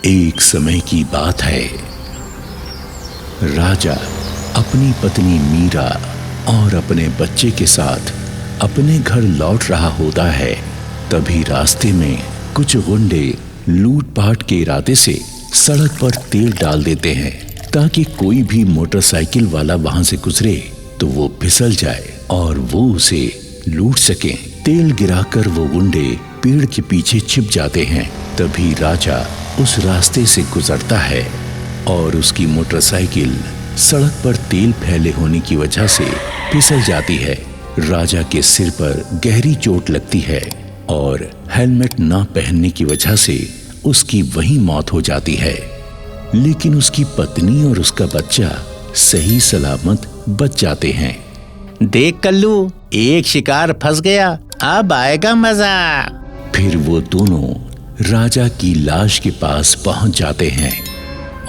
एक समय की बात है। राजा अपनी पत्नी मीरा और अपने बच्चे के साथ अपने घर लौट रहा होता है। तभी रास्ते में कुछ गुंडे लूटपाट के इरादे से सड़क पर तेल डाल देते हैं ताकि कोई भी मोटरसाइकिल वाला वहां से गुजरे तो वो फिसल जाए और वो उसे लूट सके। तेल गिराकर वो गुंडे पेड़ के पीछे छिप जाते हैं। तभी राजा उस रास्ते से गुजरता है और उसकी मोटरसाइकिल सड़क पर तेल फैले होने की वजह से फिसल जाती है। राजा के सिर पर गहरी चोट लगती है और हेलमेट ना पहनने की वजह से उसकी वहीं मौत हो जाती है। लेकिन उसकी पत्नी और उसका बच्चा सही सलामत बच जाते हैं। देख कल्लू, एक शिकार फंस गया, अब आएगा मजा। फिर वो दोनों राजा की लाश के पास पहुंच जाते हैं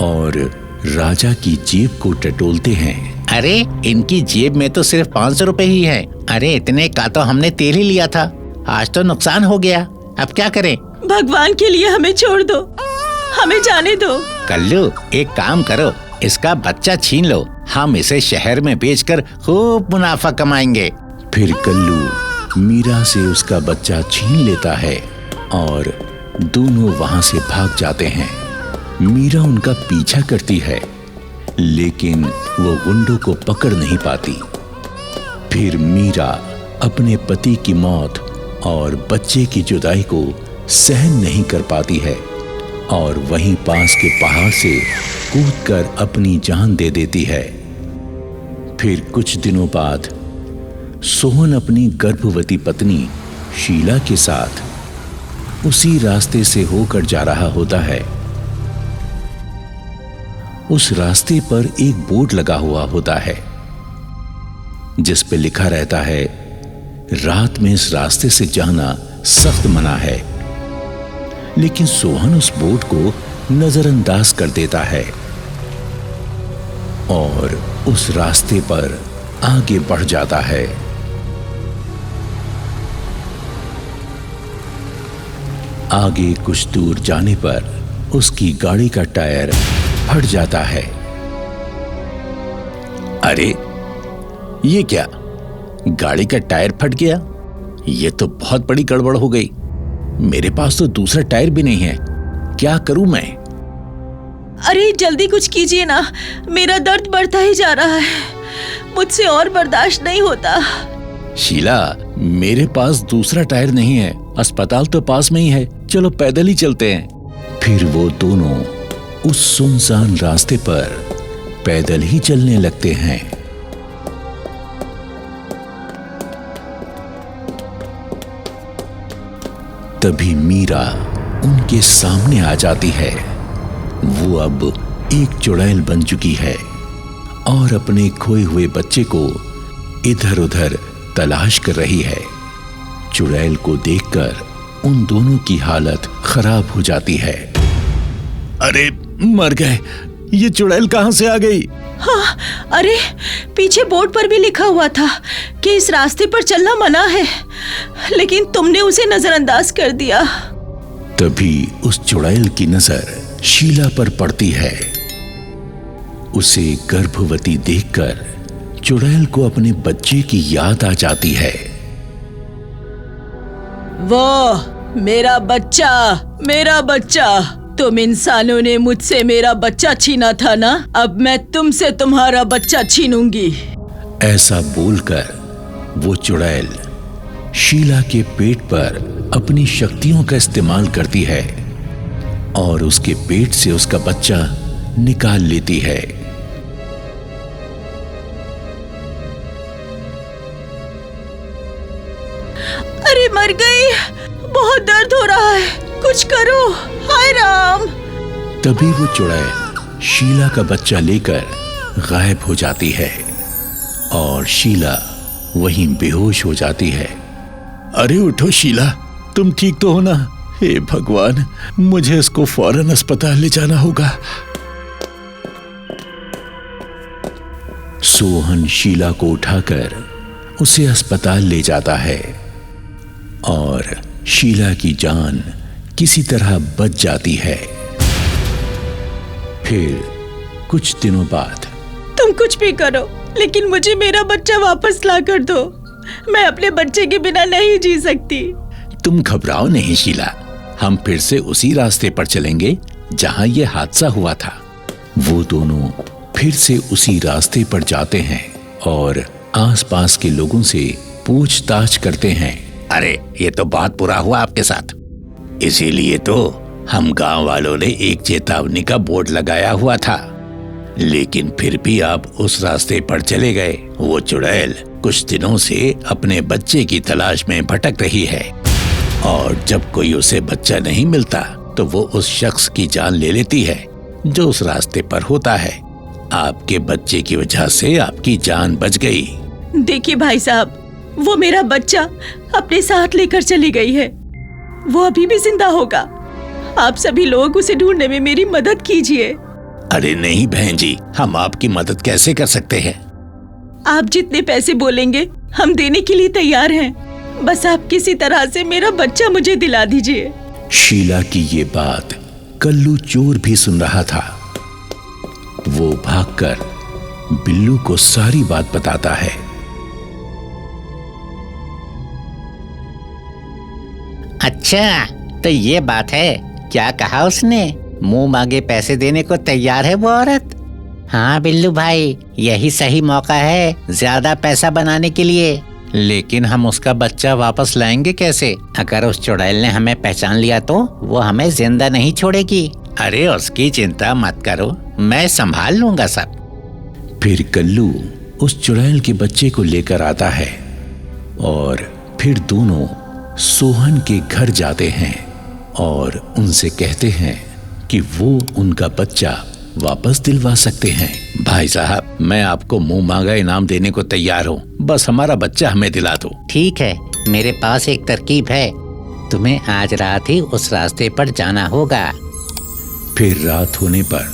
और राजा की जेब को टटोलते हैं। अरे इनकी जेब में तो सिर्फ 500 रुपए ही है। अरे इतने का तो हमने तेल ही लिया था, आज तो नुकसान हो गया, अब क्या करें? भगवान के लिए हमें छोड़ दो, हमें जाने दो। कल्लू एक काम करो, इसका बच्चा छीन लो, हम इसे शहर में बेचकर खूब मुनाफा कमाएंगे। फिर कल्लू मीरा से उसका बच्चा छीन लेता है और दोनों वहां से भाग जाते हैं। मीरा उनका पीछा करती है लेकिन वो गुंडों को पकड़ नहीं पाती। फिर मीरा अपने पति की मौत और बच्चे की जुदाई को सहन नहीं कर पाती है और वहीं पास के पहाड़ से कूदकर अपनी जान दे देती है। फिर कुछ दिनों बाद सोहन अपनी गर्भवती पत्नी शीला के साथ उसी रास्ते से होकर जा रहा होता है। उस रास्ते पर एक बोर्ड लगा हुआ होता है जिस पे लिखा रहता है, रात में इस रास्ते से जाना सख्त मना है। लेकिन सोहन उस बोर्ड को नजरअंदाज कर देता है और उस रास्ते पर आगे बढ़ जाता है। आगे कुछ दूर जाने पर उसकी गाड़ी का टायर फट जाता है। अरे ये क्या, गाड़ी का टायर फट गया? ये तो बहुत बड़ी गड़बड़ हो गई। मेरे पास तो दूसरा टायर भी नहीं है, क्या करूं मैं? अरे जल्दी कुछ कीजिए ना, मेरा दर्द बढ़ता ही जा रहा है, मुझसे और बर्दाश्त नहीं होता। शीला, मेरे पास दूसरा टायर नहीं है, अस्पताल तो पास में ही है, चलो पैदल ही चलते हैं। फिर वो दोनों उस सुनसान रास्ते पर पैदल ही चलने लगते हैं। तभी मीरा उनके सामने आ जाती है। वो अब एक चुड़ैल बन चुकी है और अपने खोए हुए बच्चे को इधर उधर तलाश कर रही है। चुड़ैल को देखकर उन दोनों की हालत खराब हो जाती है। अरे मर गए, ये चुड़ैल कहां से आ गई? हाँ, अरे पीछे बोर्ड पर भी लिखा हुआ था कि इस रास्ते पर चलना मना है, लेकिन तुमने उसे नजरअंदाज कर दिया। तभी उस चुड़ैल की नजर शीला पर पड़ती है। उसे गर्भवती देखकर चुड़ैल को अपने बच्चे की याद आ जाती है। वाह, मेरा बच्चा, मेरा बच्चा, तुम इंसानों ने मुझसे मेरा बच्चा छीना था ना, अब मैं तुमसे तुम्हारा बच्चा छीनूंगी। ऐसा बोलकर वो चुड़ैल शीला के पेट पर अपनी शक्तियों का इस्तेमाल करती है और उसके पेट से उसका बच्चा निकाल लेती है। अरे मर गई, बहुत दर्द हो रहा है, कुछ करो, हाय राम। तभी वो चुड़ैल शीला का बच्चा लेकर गायब हो जाती है और शीला वहीं बेहोश हो जाती है। अरे उठो शीला, तुम ठीक तो हो ना? हे भगवान, मुझे इसको फौरन अस्पताल ले जाना होगा। सोहन शीला को उठाकर उसे अस्पताल ले जाता है और शीला की जान किसी तरह बच जाती है। फिर कुछ दिनों बाद, तुम कुछ भी करो लेकिन मुझे मेरा बच्चा वापस ला कर दो। मैं अपने बच्चे के बिना नहीं जी सकती। तुम घबराओ नहीं शीला, हम फिर से उसी रास्ते पर चलेंगे जहां ये हादसा हुआ था। वो दोनों फिर से उसी रास्ते पर जाते हैं और आसपास के लोगों से पूछताछ करते हैं। अरे ये तो बहुत बुरा हुआ आपके साथ, इसीलिए तो हम गांव वालों ने एक चेतावनी का बोर्ड लगाया हुआ था, लेकिन फिर भी आप उस रास्ते पर चले गए। वो चुड़ैल कुछ दिनों से अपने बच्चे की तलाश में भटक रही है और जब कोई उसे बच्चा नहीं मिलता तो वो उस शख्स की जान ले लेती है जो उस रास्ते पर होता है। आपके बच्चे की वजह से आपकी जान बच गई। देखिए भाई साहब, वो मेरा बच्चा अपने साथ लेकर चली गई है। वो अभी भी जिंदा होगा। आप सभी लोग उसे ढूंढने में मेरी मदद कीजिए। अरे नहीं बहन जी, हम आपकी मदद कैसे कर सकते हैं? आप जितने पैसे बोलेंगे हम देने के लिए तैयार हैं। बस आप किसी तरह से मेरा बच्चा मुझे दिला दीजिए। शीला की ये बात कल्लू चोर भी सुन रहा था। वो भागकर बिल्लू को सारी बात बताता है। अच्छा, तो ये बात है। क्या कहा उसने? मुंह मांगे पैसे देने को तैयार है वो औरत। हाँ बिल्लू भाई, यही सही मौका है ज्यादा पैसा बनाने के लिए। लेकिन हम उसका बच्चा वापस लाएंगे कैसे? अगर उस चुड़ैल ने हमें पहचान लिया तो वो हमें जिंदा नहीं छोड़ेगी। अरे उसकी चिंता मत करो, मैं संभाल लूंगा सब। फिर कल्लू उस चुड़ैल के बच्चे को लेकर आता है और फिर दोनों सोहन के घर जाते हैं और उनसे कहते हैं कि वो उनका बच्चा वापस दिलवा सकते हैं। भाई साहब, मैं आपको मुंह मांगा इनाम देने को तैयार हूँ, बस हमारा बच्चा हमें दिला दो। ठीक है, मेरे पास एक तरकीब है। तुम्हें आज रात ही उस रास्ते पर जाना होगा। फिर रात होने पर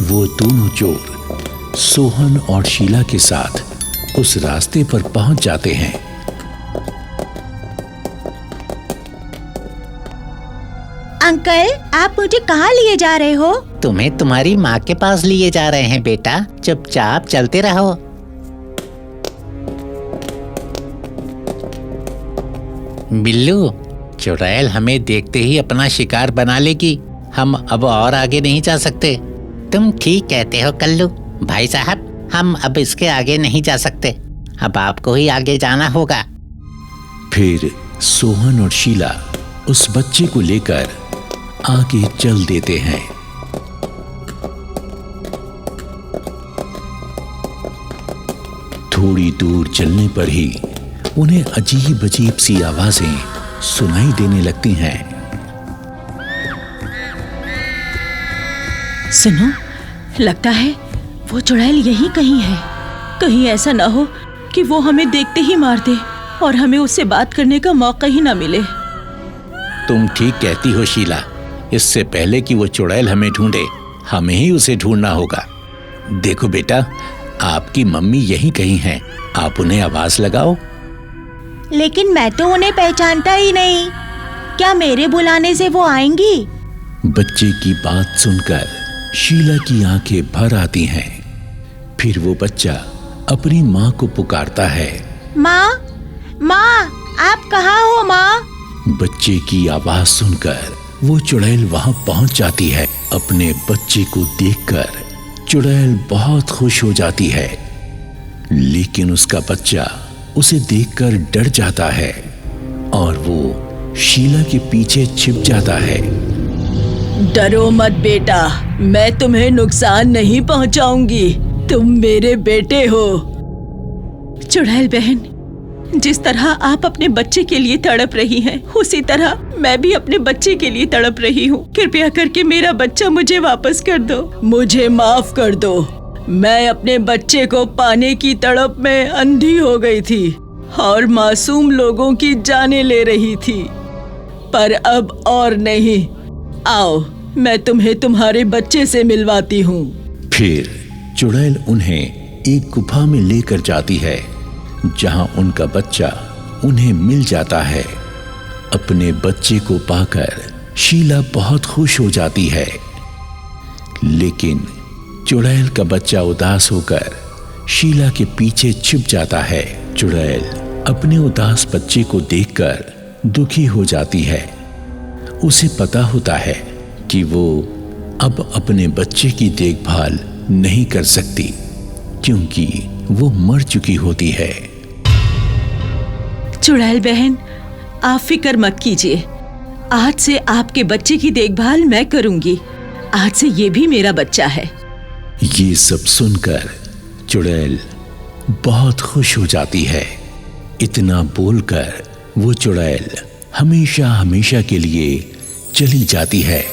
वो दोनों चोर सोहन और शीला के साथ उस रास्ते पर पहुंच जाते हैं। अंकल, आप मुझे कहाँ लिए जा रहे हो? तुम्हें तुम्हारी माँ के पास लिए जा रहे हैं बेटा, चुपचाप चलते रहो। बिल्लू, चुड़ैल हमें देखते ही अपना शिकार बना लेगी। हम अब और आगे नहीं जा सकते। तुम ठीक कहते हो कल्लू। भाई साहब, हम अब इसके आगे नहीं जा सकते। अब आपको ही आगे जाना होगा। फिर सोहन और शीला उस बच्चे को लेकर आगे चल देते हैं। थोड़ी दूर चलने पर ही उन्हें अजीब अजीब सी आवाजें सुनाई देने लगती हैं। सुनो, लगता है वो चुड़ैल यहीं कहीं है। कहीं ऐसा ना हो कि वो हमें देखते ही मार दे और हमें उससे बात करने का मौका ही ना मिले। तुम ठीक कहती हो शीला, इससे पहले कि वो चुड़ैल हमें ढूंढे, हमें ही उसे ढूंढना होगा। देखो बेटा, आपकी मम्मी यहीं कहीं हैं, आप उन्हें आवाज लगाओ। लेकिन मैं तो उन्हें पहचानता ही नहीं। क्या मेरे बुलाने से वो आएंगी? बच्चे की बात सुनकर शीला की आंखें भर आती हैं। फिर वो बच्चा अपनी माँ को पुकारता है। माँ, माँ, आप कहाँ हो माँ? बच्चे की आवाज सुनकर वो चुड़ैल वहां पहुंच जाती है। अपने बच्चे को देखकर चुड़ैल बहुत खुश हो जाती है, लेकिन उसका बच्चा उसे देखकर डर जाता है और वो शीला के पीछे छिप जाता है। डरो मत बेटा, मैं तुम्हें नुकसान नहीं पहुंचाऊंगी। तुम मेरे बेटे हो। चुड़ैल बहन, जिस तरह आप अपने बच्चे के लिए तड़प रही हैं, उसी तरह मैं भी अपने बच्चे के लिए तड़प रही हूँ। कृपया करके मेरा बच्चा मुझे वापस कर दो। मुझे माफ कर दो। मैं अपने बच्चे को पाने की तड़प में अंधी हो गई थी और मासूम लोगों की जानें ले रही थी, पर अब और नहीं। आओ, मैं तुम्हें तुम्हारे बच्चे से मिलवाती हूँ। फिर चुड़ैल उन्हें एक गुफा में लेकर जाती है, जहां उनका बच्चा उन्हें मिल जाता है। अपने बच्चे को पाकर शीला बहुत खुश हो जाती है, लेकिन चुड़ैल का बच्चा उदास होकर शीला के पीछे छिप जाता है। चुड़ैल अपने उदास बच्चे को देखकर दुखी हो जाती है। उसे पता होता है कि वो अब अपने बच्चे की देखभाल नहीं कर सकती क्योंकि वो मर चुकी होती है। चुड़ैल बहन, आप फिक्र मत कीजिए। आज से आपके बच्चे की देखभाल मैं करूंगी। आज से ये भी मेरा बच्चा है। ये सब सुनकर चुड़ैल बहुत खुश हो जाती है। इतना बोलकर वो चुड़ैल हमेशा हमेशा के लिए चली जाती है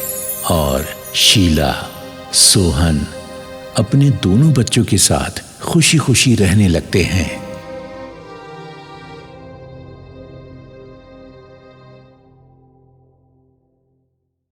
और शीला, सोहन अपने दोनों बच्चों के साथ खुशी खुशी रहने लगते हैं।